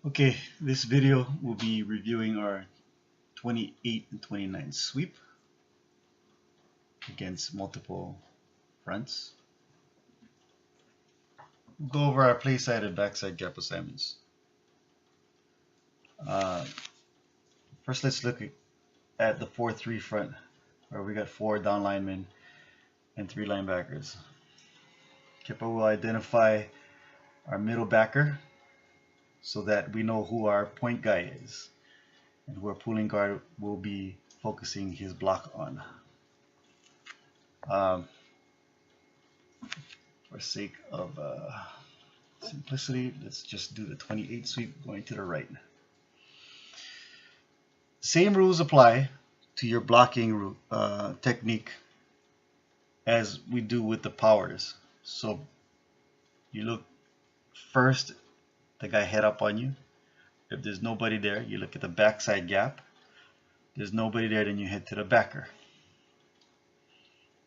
Okay, this video will be reviewing our 28 and 29 sweep against multiple fronts. We'll go over our play side and backside gap assignments. First, let's look at the 4-3 front, where we got 4 down linemen and 3 linebackers. Kippa will identify our middle backer so that we know who our point guy is and who our pulling guard will be focusing his block on. For sake of simplicity, let's just do the 28 sweep going to the right. Same rules apply to your blocking technique as we do with the powers. So you look first, the guy head up on you. If there's nobody there, you look at the backside gap. There's nobody there, then you head to the backer,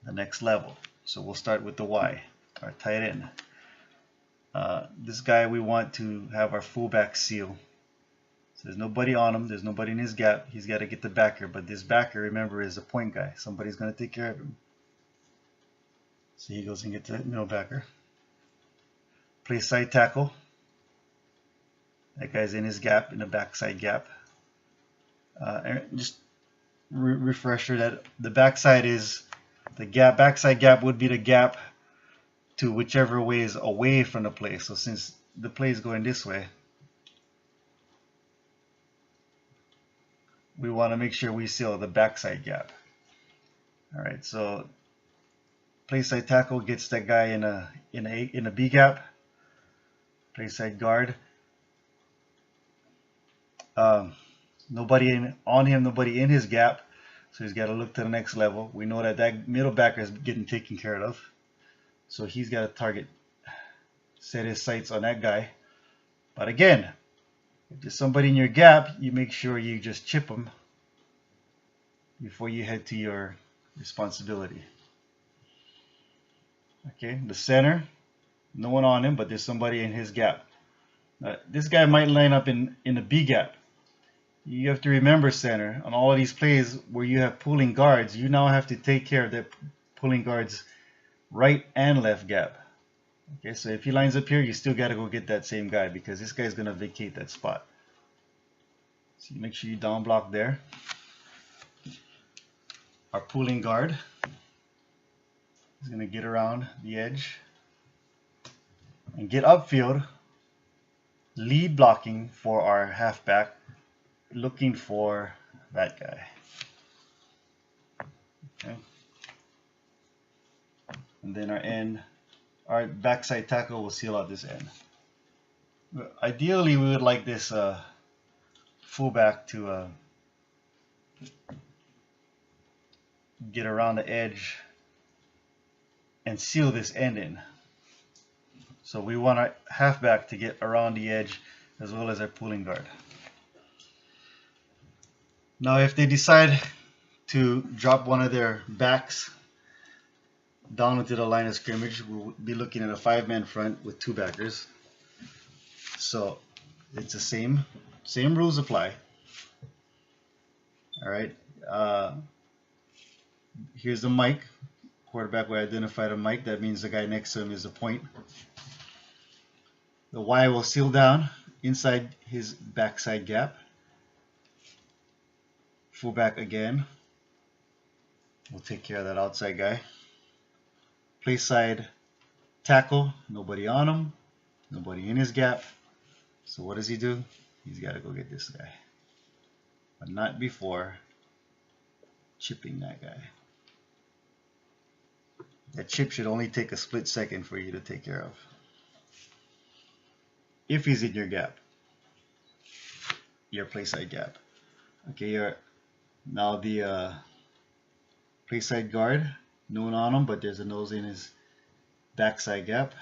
the next level. So we'll start with the Y, our tight end. This guy, we want to have our fullback seal. So there's nobody on him, there's nobody in his gap. He's got to get the backer, but this backer, remember, is a point guy. Somebody's going to take care of him. So he goes and gets that middle backer. Play side tackle. That guy's in his gap, in the backside gap. And just refresher that the backside is the gap. Backside gap would be the gap to whichever way is away from the play. So since the play is going this way, we want to make sure we seal the backside gap. All right, so play side tackle gets that guy in a B gap. Play side guard. Nobody on him, nobody in his gap, so he's got to look to the next level. We know that that middle backer is getting taken care of, so he's got to target, set his sights on that guy. But again, if there's somebody in your gap, you make sure you just chip them before you head to your responsibility. Okay, the center, no one on him, but there's somebody in his gap. This guy might line up in the B gap. You have to remember, center, on all of these plays where you have pulling guards, you now have to take care of that pulling guard's right and left gap. Okay, so if he lines up here, you still got to go get that same guy because this guy's going to vacate that spot. So you make sure you down block there. Our pulling guard is going to get around the edge and get upfield, lead blocking for our halfback, looking for that guy. Okay. And then our end, our backside tackle will seal out this end. Ideally, we would like this fullback to get around the edge and seal this end in. So we want our halfback to get around the edge as well as our pulling guard. Now if they decide to drop one of their backs down into the line of scrimmage, we'll be looking at a 5-man front with 2 backers. So it's the same rules apply. All right. Here's the mic. Quarterback will identify the mic. That means the guy next to him is a point. The Y will seal down inside his backside gap. Fullback again. We'll take care of that outside guy. Play side tackle. Nobody on him. Nobody in his gap. So what does he do? He's got to go get this guy. But not before chipping that guy. That chip should only take a split second for you to take care of. If he's in your gap. Your play side gap. Okay, now the play side guard, no one on him, but there's a nose in his backside gap.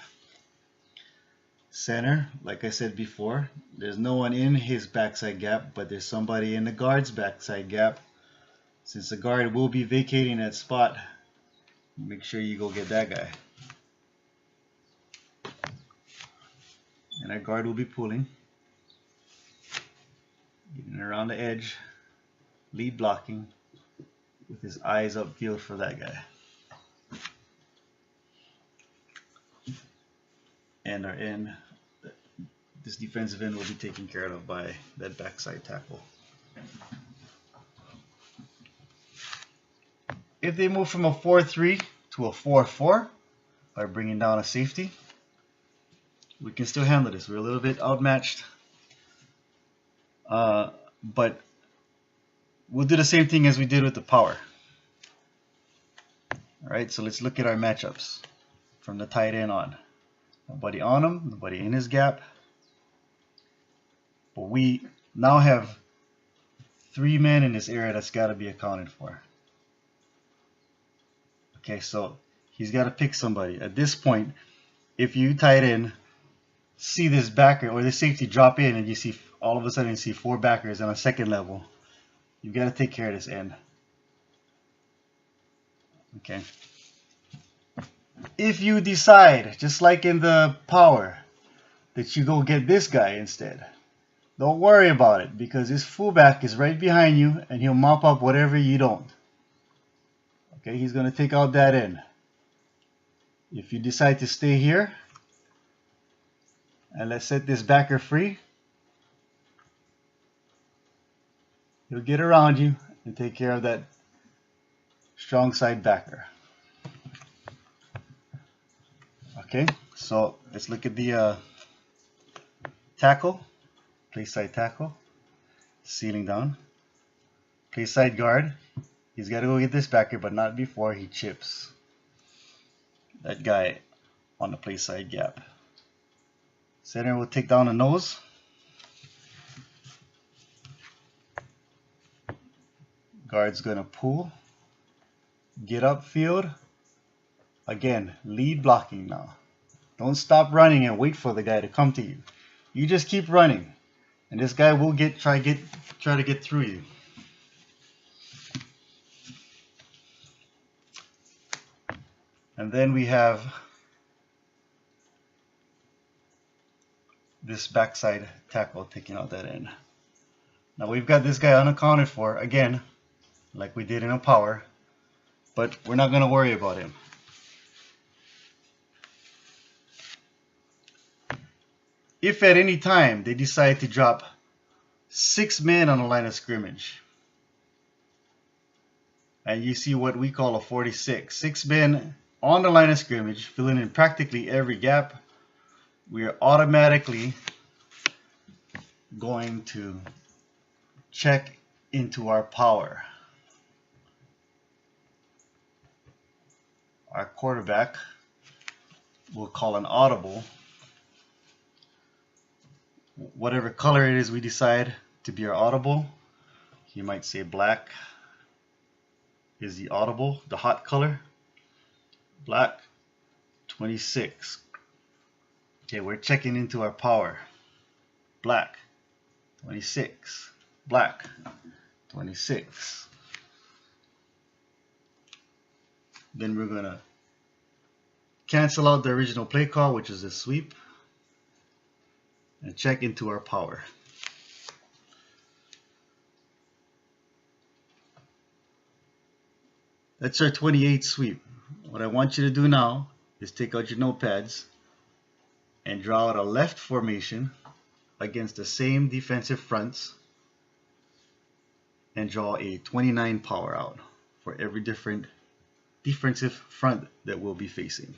Center, like I said before, there's no one in his backside gap, but there's somebody in the guard's backside gap. Since the guard will be vacating that spot, make sure you go get that guy. And our guard will be pulling. Getting around the edge, lead blocking with his eyes upfield for that guy. And our end, this defensive end will be taken care of by that backside tackle. If they move from a 4-3 to a 4-4 by bringing down a safety, we can still handle this. We're a little bit outmatched, but we'll do the same thing as we did with the power. All right, so let's look at our matchups from the tight end on. Nobody on him, nobody in his gap. But we now have 3 men in this area that's got to be accounted for. Okay, so he's got to pick somebody. At this point, if you tight end see this backer or this safety drop in and you see all of a sudden you see 4 backers on a second level, you've got to take care of this end. Okay. If you decide, just like in the power, that you go get this guy instead, don't worry about it, because this fullback is right behind you and he'll mop up whatever you don't. Okay, he's going to take out that end. If you decide to stay here, and let's set this backer free, he'll get around you and take care of that strong side backer. Okay, so let's look at the tackle, play side tackle, sealing down, play side guard. He's got to go get this backer, but not before he chips that guy on the play side gap. Center will take down the nose. Guard's gonna pull, get upfield. Again, lead blocking now. Don't stop running and wait for the guy to come to you. You just keep running, and this guy will try to get through you. And then we have this backside tackle taking out that end. Now we've got this guy unaccounted for again, like we did in a power, but we're not going to worry about him. If at any time they decide to drop 6 men on the line of scrimmage, and you see what we call a 46, 6 men on the line of scrimmage, filling in practically every gap, we are automatically going to check into our power. Our quarterback will call an audible. Whatever color it is we decide to be our audible, he might say black is the audible, the hot color. Black, 26. Okay, we're checking into our power. Black, 26. Black, 26. Then we're going to cancel out the original play call, which is a sweep, and check into our power. That's our 28 sweep. What I want you to do now is take out your notepads and draw out a left formation against the same defensive fronts and draw a 29 power out for every different defensive front that we'll be facing.